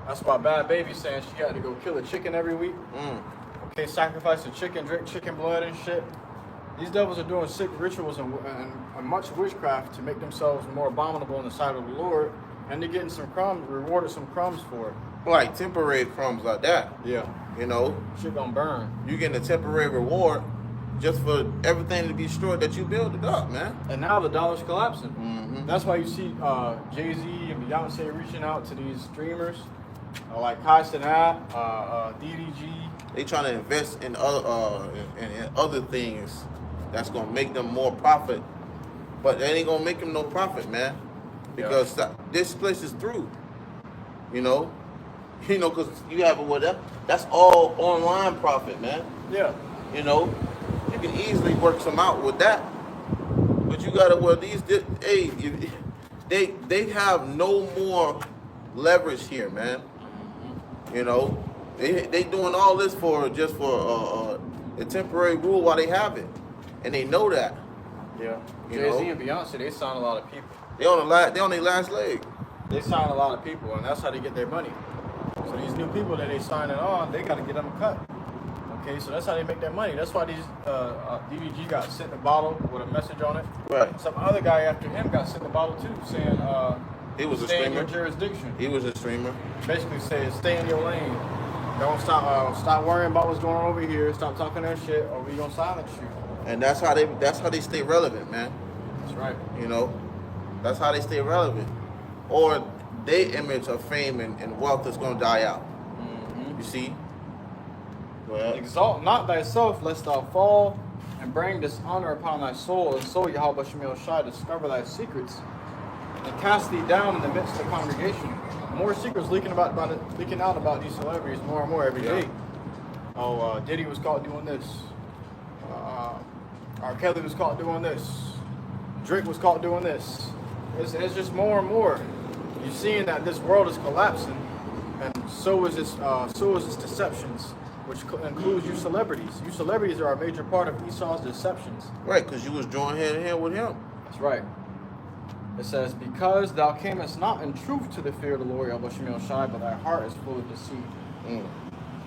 That's why Bad Baby's saying she had to go kill a chicken every week. Okay, sacrifice a chicken, drink chicken blood and shit. These devils are doing sick rituals and much witchcraft to make themselves more abominable in the sight of the Lord, and they're getting some crumbs, rewarded some crumbs for it. Like temporary crumbs like that. Yeah. You know, Shit gonna burn. you getting a temporary reward just for everything to be destroyed that you built it up, man. And now the dollar's collapsing. That's why you see Jay-Z and Beyonce reaching out to these streamers, like Kai Cenat, DDG. They trying to invest in other things that's gonna make them more profit, but they ain't gonna make them no profit, man, because this place is through. You know, because you have that's all online profit, man. Yeah. You know, you can easily work some out with that, but you gotta they have no more leverage here, man. You know, they doing all this for a temporary rule while they have it, and they know that. Yeah. Jay-Z and Beyonce, they sign a lot of people. They on their last leg. They sign a lot of people, and that's how they get their money. So these new people that they signing on, they got to get them a cut. Okay, so that's how they make their money. That's why these DDG got sent a bottle with a message on it. Right. Some other guy after him got sent a bottle too, saying he was a stay in streamer. your jurisdiction. He was a streamer. Basically says stay in your lane. Don't stop worrying about what's going on over here. Stop talking that shit, or we gonna silence you. And that's how they stay relevant, man. That's right. You know, that's how they stay relevant. Or their image of fame and wealth is gonna die out. Mm-hmm. You see? Well, exalt not thyself, lest thou fall, and bring dishonor upon thy soul, and so YAHAWASHI discover thy secrets, and cast thee down in the midst of the congregation. More secrets leaking out about these celebrities more and more every day. Oh, Diddy was caught doing this. R. Kelly was caught doing this. Drake was caught doing this. It's just more and more. You're seeing that this world is collapsing, and so is its deceptions, which includes you celebrities. You celebrities are a major part of Esau's deceptions. Right, because you was joined hand in hand with him. That's right. It says, because thou camest not in truth to the fear of the Lord, YAHAWASHI, but thy heart is full of deceit.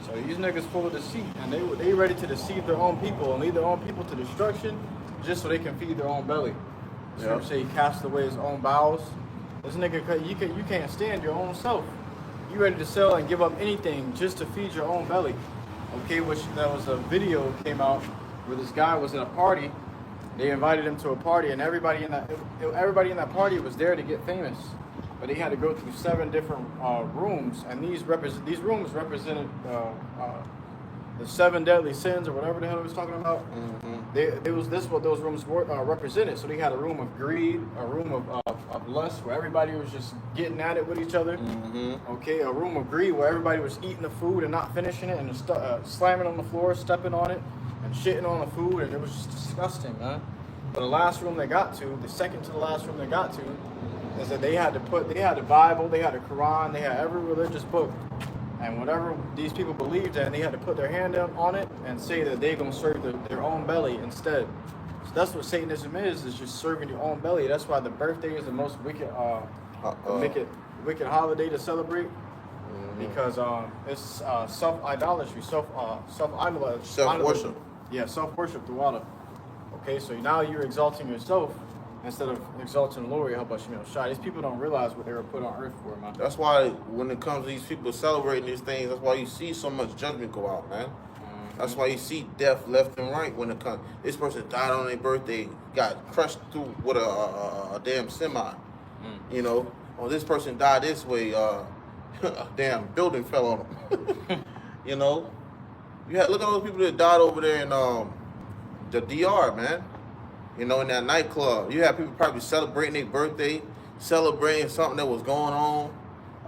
So these niggas full of deceit, and they ready to deceive their own people and lead their own people to destruction just so they can feed their own belly. So say he cast away his own bowels. This nigga, you can't stand your own self. You ready to sell and give up anything just to feed your own belly. Okay, which there was a video came out where this guy was at a party. They invited him to a party, and everybody in that party was there to get famous. But they had to go through 7 different rooms, and these rooms represented the 7 deadly sins or whatever the hell he was talking about. This is what those rooms represented. So they had a room of greed, a room of lust where everybody was just getting at it with each other. Okay, a room of greed where everybody was eating the food and not finishing it and slamming on the floor, stepping on it, and shitting on the food, and it was just disgusting, man. But the last room they got to, the second to the last room they got to, is that they had the Bible, they had the Quran, they had every religious book, and whatever these people believed in, they had to put their hand on it and say that they're gonna serve their own belly instead. So that's what Satanism is just serving your own belly. That's why the birthday is the most wicked holiday to celebrate, because it's self-idolatry, self-worship. Yeah, self-worship throughout it. Okay, so now you're exalting yourself instead of exalting the Lord. YAHAWASHI. These people don't realize what they were put on earth for, man. That's why when it comes to these people celebrating these things, that's why you see so much judgment go out, man. That's why you see death left and right when it comes. This person died on their birthday, got crushed through with a damn semi. You know, or this person died this way, a damn building fell on them. You know, look at those people that died over there in the DR, man. You know, in that nightclub. You have people probably celebrating their birthday, celebrating something that was going on.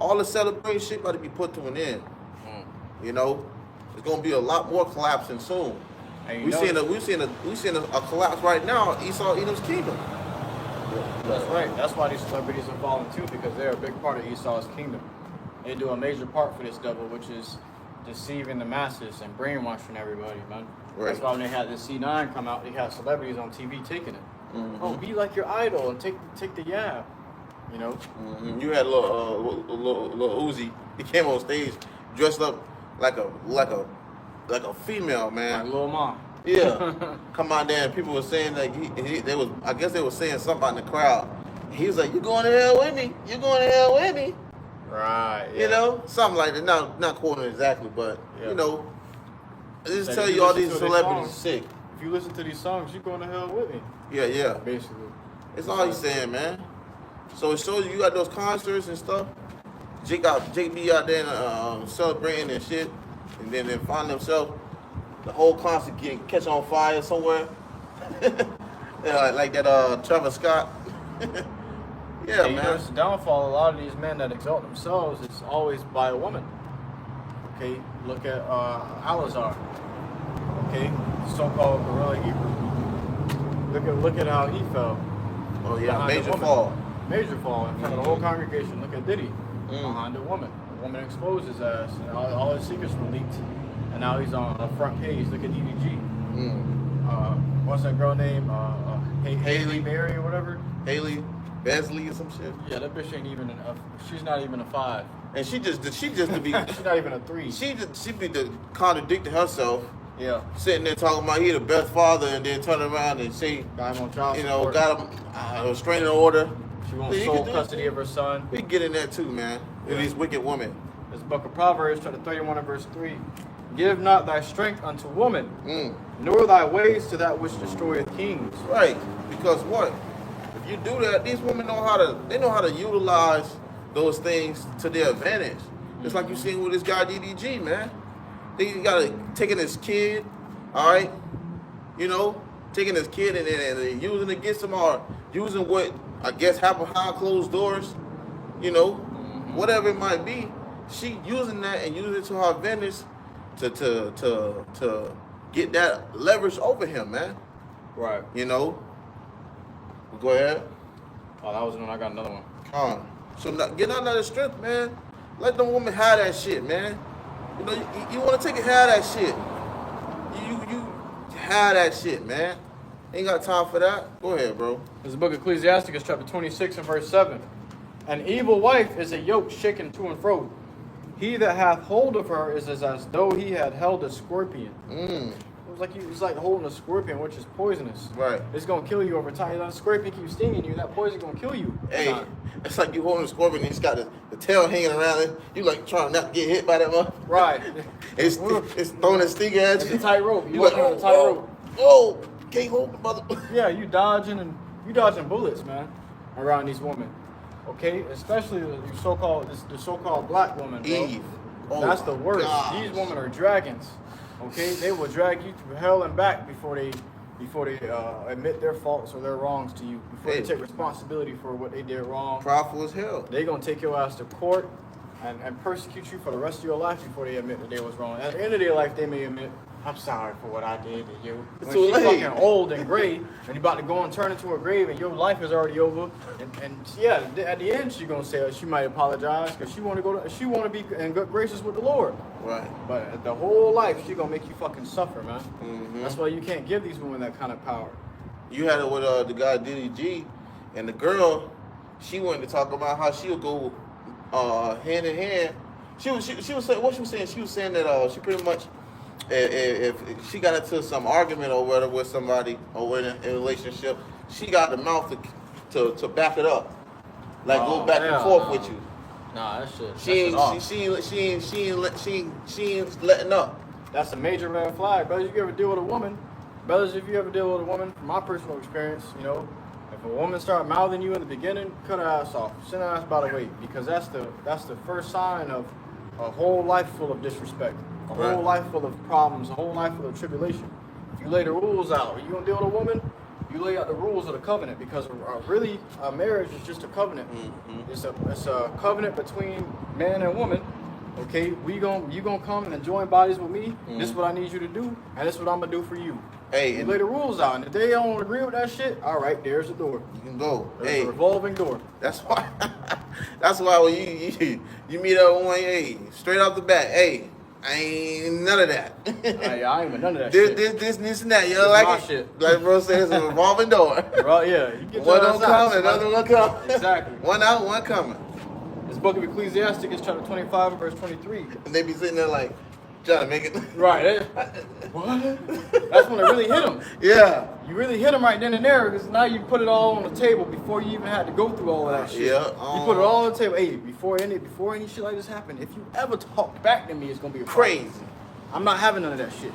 All the celebrating shit about to be put to an end. You know, there's gonna be a lot more collapsing soon. We seeing a collapse right now. Esau, Edom's kingdom. That's right. That's why these celebrities are falling too, because they're a big part of Esau's kingdom. They do a major part for this devil, which is deceiving the masses and brainwashing everybody, man. Right. That's why when they had the C9 come out, they had celebrities on TV taking it. Oh, be like your idol and take the yab. You know. You had little Uzi. He came on stage dressed up like a female, man. Like Lil Mom. Yeah. Come out there and people were saying that I guess they were saying something out in the crowd. He was like, "You going to hell with me? You going to hell with me?" Right. Yeah. You know, something like that. Not quoting exactly, but you know, I just tell you all these celebrities are sick. If you listen to these songs, you're going to hell with me. Yeah. Basically. It's all he's saying, man. So it shows you got those concerts and stuff. Jake be out there celebrating and shit, and then they find themselves the whole concert catch on fire somewhere. Yeah, like that Travis Scott. Yeah, You man. notice the downfall of a lot of these men that exalt themselves is always by a woman. Okay, look at Alazar. Okay, so-called gorilla Hebrew. Look at how he fell. Oh yeah, behind a major woman. fall. Major fall in front of the whole congregation. Look at Diddy behind a woman. A woman exposed his ass, and all his secrets were leaked. And now he's on the front page. Look at DDG. What's that girl name? Haley Berry or whatever. Haley Besley or some shit. Yeah, that bitch ain't even she's not even a 5. And she just to be She's not even a 3. she be the contradicting herself. Yeah. Sitting there talking about he the best father, and then turn around and say, Got him on child you know, support. got him a restraining order. She wants Yeah, you sole can do- custody of her son. We get in that too, man. With these wicked women. This book of Proverbs, chapter 31 and verse 3. Give not thy strength unto woman, nor thy ways to that which destroyeth kings. Right. Because what? If you do that, these women know how to utilize those things to their advantage. Just like you seen with this guy DDG, man. He taking his kid, all right, you know, taking his kid and using it against him, or using what I guess happened behind closed doors, you know, whatever it might be. She using that and using it to her advantage to get that leverage over him, man. Right. You know. Go ahead. Oh, that was one. I got another one. So get out of that strength, man. Let them women have that shit, man. You know, you want to take a have that shit. You have that shit, man. Ain't got time for that. Go ahead, bro. This is the book of Ecclesiasticus, chapter 26 and verse 7. An evil wife is a yoke shaken to and fro. He that hath hold of her is as though he had held a scorpion. It's like holding a scorpion, which is poisonous. Right. It's gonna kill you over time. That scorpion keeps stinging you. That poison gonna kill you. Hey, it's like you holding a scorpion and he's got the tail hanging around it. You like trying not to get hit by that one. Right. It's throwing a stick at It's you. a tightrope. You You like, walking on a tightrope. oh, can't hold the mother. Yeah, you dodging bullets, man, around these women. Okay, especially the so-called black woman, bro. Eve. Oh That's the my worst. gosh. These women are dragons. Okay, they will drag you through hell and back before they admit their faults or their wrongs to you. Before they take responsibility for what they did wrong. Prideful as hell. They gonna take your ass to court and persecute you for the rest of your life before they admit that they was wrong. At the end of their life, they may admit, "I'm sorry for what I did to you." When too she's late. fucking old and gray, and you're about to go and turn into a grave, and your life is already over. And yeah, at the end, she's gonna say she might apologize because she want to be in good graces with the Lord. Right. But the whole life, she gonna make you fucking suffer, man. That's why you can't give these women that kind of power. You had it with the guy DDG, and the girl, she wanted to talk about how she'll go hand in hand. She was saying what she was saying. She was saying that she pretty much if she got into some argument or whatever with somebody or in a relationship, she got the mouth to back it up, like go back and forth with you. Nah, that shit. She ain't letting up. That's a major red flag. Brothers, if you ever deal with a woman, from my personal experience, you know, if a woman start mouthing you in the beginning, cut her ass off. Send her ass by the way, because that's the first sign of a whole life full of disrespect, a whole life full of problems, a whole life full of tribulation. If you lay the rules out, you gonna deal with a woman, you lay out the rules of the covenant, because really a marriage is just a covenant. It's a covenant between man and woman. Okay, you gonna come and join bodies with me. This is what I need you to do, and this is what I'm gonna do for you. Hey, You lay the rules out, and if they don't agree with that shit, all right, there's the door. you can go. There's a revolving door. That's why. That's why when you meet up with one, hey, straight off the bat, hey, I ain't none of that. I ain't even none of that shit. This, and that. You This know, like my it? shit. Like bro says, it's a revolving door. Right, yeah. You get One your don't ass come, out. another one come. Exactly. One out, one coming. This book of Ecclesiasticus, chapter 25, verse 23. And they be sitting there like, trying to make it. Right. What? That's when it really hit them. Yeah. You really hit them right then and there, because now you put it all on the table before you even had to go through all of that shit. Yeah. You put it all on the table. Hey, before any shit like this happened, if you ever talk back to me, it's gonna be a problem. Crazy. I'm not having none of that shit.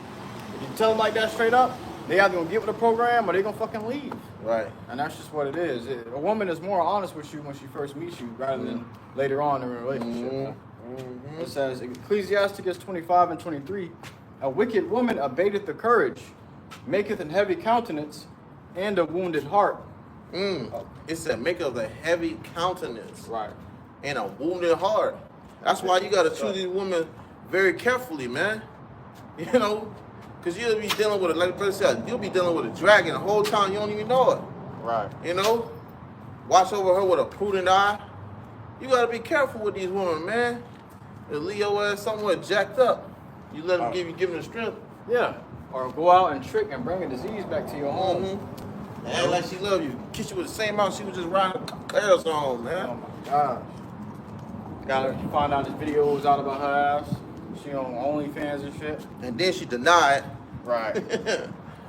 If you tell them like that straight up, they either gonna get with the program or they gonna fucking leave. Right. And that's just what it is. A woman is more honest with you when she first meets you rather than later on in a relationship. It says, Ecclesiasticus 25 and 23, a wicked woman abateth the courage, maketh an heavy countenance, and a wounded heart. It said, make of a heavy countenance. Right. And a wounded heart. That's why you got to choose these women very carefully, man. You know, because you'll be dealing with it, like the brother said, you'll be dealing with a dragon the whole time. You don't even know it. Right. You know, watch over her with a prudent eye. You got to be careful with these women, man. If Leo ass somewhere jacked up, you let them give them the strength. Yeah. Or go out and trick and bring a disease back to your home. Act like she love you. Kiss you with the same mouth she was just riding cars on, man. Oh my gosh. Gotta find out this video was out about her ass. She on OnlyFans and shit. And then she denied. Right.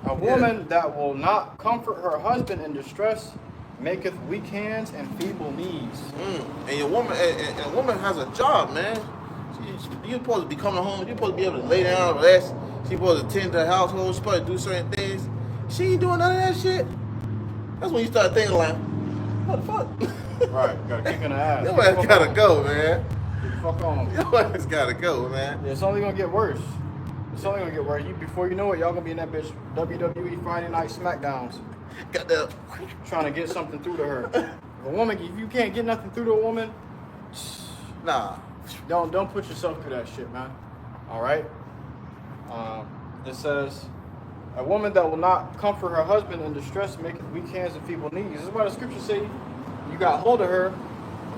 A woman that will not comfort her husband in distress maketh weak hands and feeble knees. And your woman, and a woman has a job, man. You're supposed to be coming home. You're supposed to be able to lay down, rest. She's supposed to tend to the household. She's supposed to do certain things. She ain't doing none of that shit. That's when you start thinking like, what the fuck? Right. Gotta kick in the ass. Your ass gotta go, man. Get the fuck on. Your ass gotta go, man. It's only gonna get worse. It's only gonna get worse. Before you know it, y'all gonna be in that bitch WWE Friday Night Smackdowns. Got the Trying to get something through to her. If a woman, if you can't get nothing through to a woman, nah. don't put yourself through that shit, man. All right. It says, a woman that will not comfort her husband in distress maketh weak hands and feeble knees. This is why the scriptures say you got hold of her.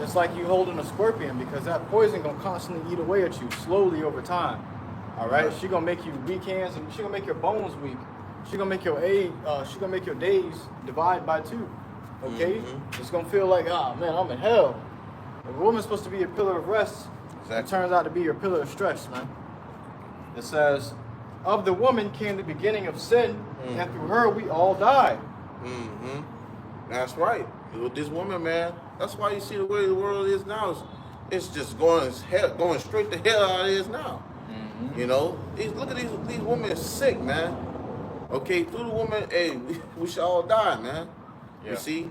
It's like you holding a scorpion because that poison gonna constantly eat away at you slowly over time. All right. She gonna make you weak hands and she gonna make your bones weak. She gonna make your days divide by 2. Okay? It's gonna feel like, oh man, I'm in hell. If a woman's supposed to be your pillar of rest, it turns out to be your pillar of stress, man. It says, of the woman came the beginning of sin, and through her we all die. That's right. With this woman, man. That's why you see the way the world is now. It's just going straight to hell how it is now. You know, look at these women sick, man. Okay, through the woman, hey, we should all die, man. Yeah. You see?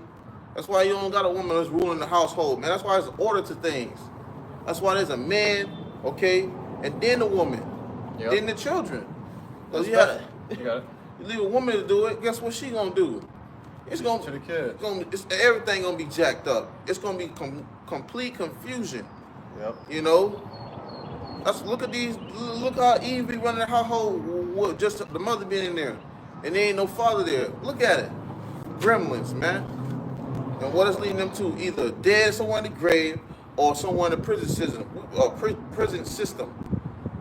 That's why you don't got a woman that's ruling the household, man. That's why there's order to things. That's why there's a man, okay, and then the woman, then the children. Because you got it. You leave a woman to do it, guess what she gonna do? It's gonna to the kids. Everything gonna be jacked up. It's gonna be complete confusion. Yep. You know? Look how Eve be running the household with just the mother being in there. And there ain't no father there. Look at it. Gremlins, man. And what is leading them to? Either dead somewhere in the grave or somewhere in the prison system.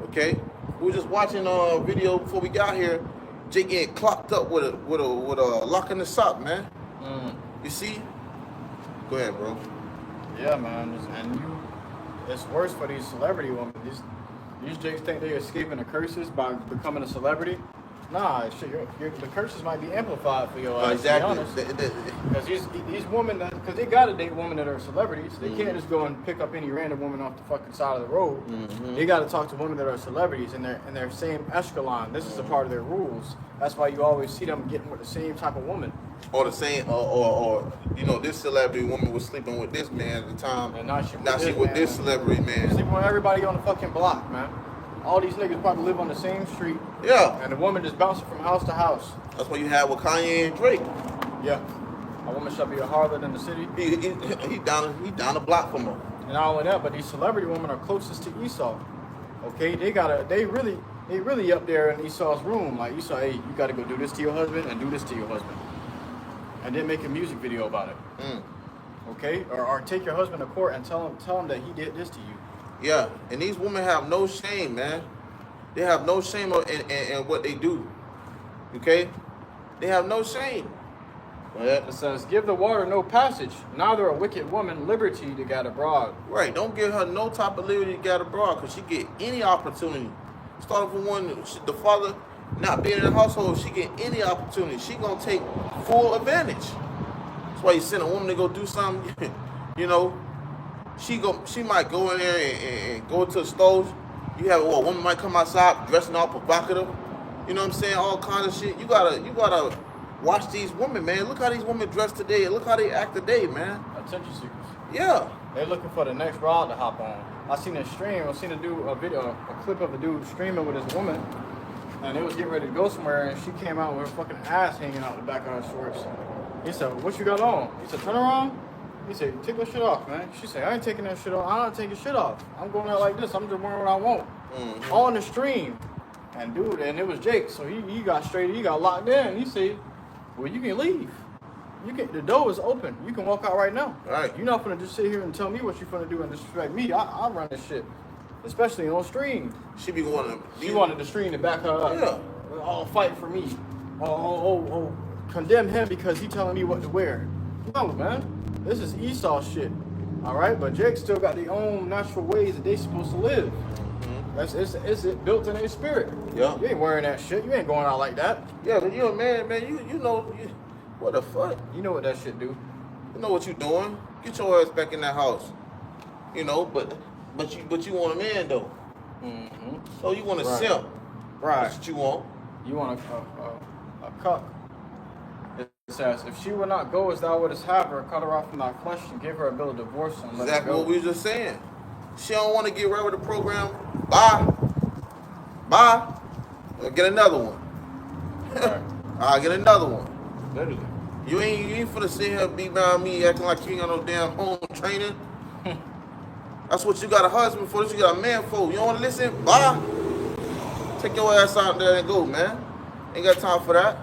Okay? We were just watching a video before we got here. Jake getting clocked up with a lock in the sock, man. You see? Go ahead, bro. Yeah, man. It's worse for these celebrity women. These Jakes think they're escaping the curses by becoming a celebrity. Nah, shit, the curses might be amplified for your ass, exactly. to be honest. Because these women, because they gotta date women that are celebrities. They can't just go and pick up any random woman off the fucking side of the road. They gotta talk to women that are celebrities in their same echelon. This is a part of their rules. That's why you always see them getting with the same type of woman. Or the same, or you know, this celebrity woman was sleeping with this man at the time. And now she with this celebrity man. Sleeping with everybody on the fucking block, man. All these niggas probably live on the same street. Yeah. And the woman just bouncing from house to house. That's what you have with Kanye and Drake. Yeah. A woman shall be a harlot in the city. He down the block from her. And not only that, but these celebrity women are closest to Esau. Okay, they really up there in Esau's room. Like Esau, hey, you gotta go do this to your husband and do this to your husband. And then make a music video about it. Okay? Or take your husband to court and tell him that he did this to you. Yeah, and these women have no shame, man. They have no shame in what they do. Okay? They have no shame. It says, give the water no passage, neither a wicked woman liberty to get abroad. Right, don't give her no type of liberty to get abroad, because she get any opportunity. Starting from the father not being in the household, she get any opportunity. She gonna take full advantage. That's why you send a woman to go do something, you know. She might go in there and go to the stores. You have a woman might come outside dressing all provocative. You know what I'm saying? All kinds of shit. You gotta watch these women, man. Look how these women dress today. Look how they act today, man. Attention seekers. Yeah. They're looking for the next rod to hop on. I seen a clip of a dude streaming with his woman, and they was getting ready to go somewhere, and she came out with her fucking ass hanging out the back of her shorts. He said, "What you got on?" He said, "Turn around." He said, "Take that shit off, man." She said, "I ain't taking that shit off. I'm not taking shit off. I'm going out like this. I'm just wearing what I want." On the stream. And dude, and it was Jake, so he got locked in. He said, "Well, you can leave. The door is open. You can walk out right now. Right. You're not gonna just sit here and tell me what you're gonna do and disrespect me. I run this shit, especially on stream." She be going to. She wanted the stream to back her up. Yeah. Oh, fight for me. Oh, condemn him because he telling me what to wear. No, man. This is Esau shit. All right, but Jake still got their own natural ways that they supposed to live. It's built in their spirit. Yeah. You ain't wearing that shit. You ain't going out like that. Yeah, but you're a man, you know, what the fuck? You know what that shit do. You know what you doing. Get your ass back in that house. You know, but you want a man though. So you want a simp. Right. That's what you want. You want a cuck. It says, "If she would not go as thou wouldest have her, cut her off from thy flesh and give her a bill of divorce and let her Exactly go." what we was just saying. She don't want to get right with the program. Bye. Get another one. Right. I'll get another one. Literally. You ain't finna sit here and be around me acting like you ain't got no damn home training. That's what you got a husband for. That's what you got a man for. You don't want to listen? Bye. Take your ass out there and go, man. Ain't got time for that.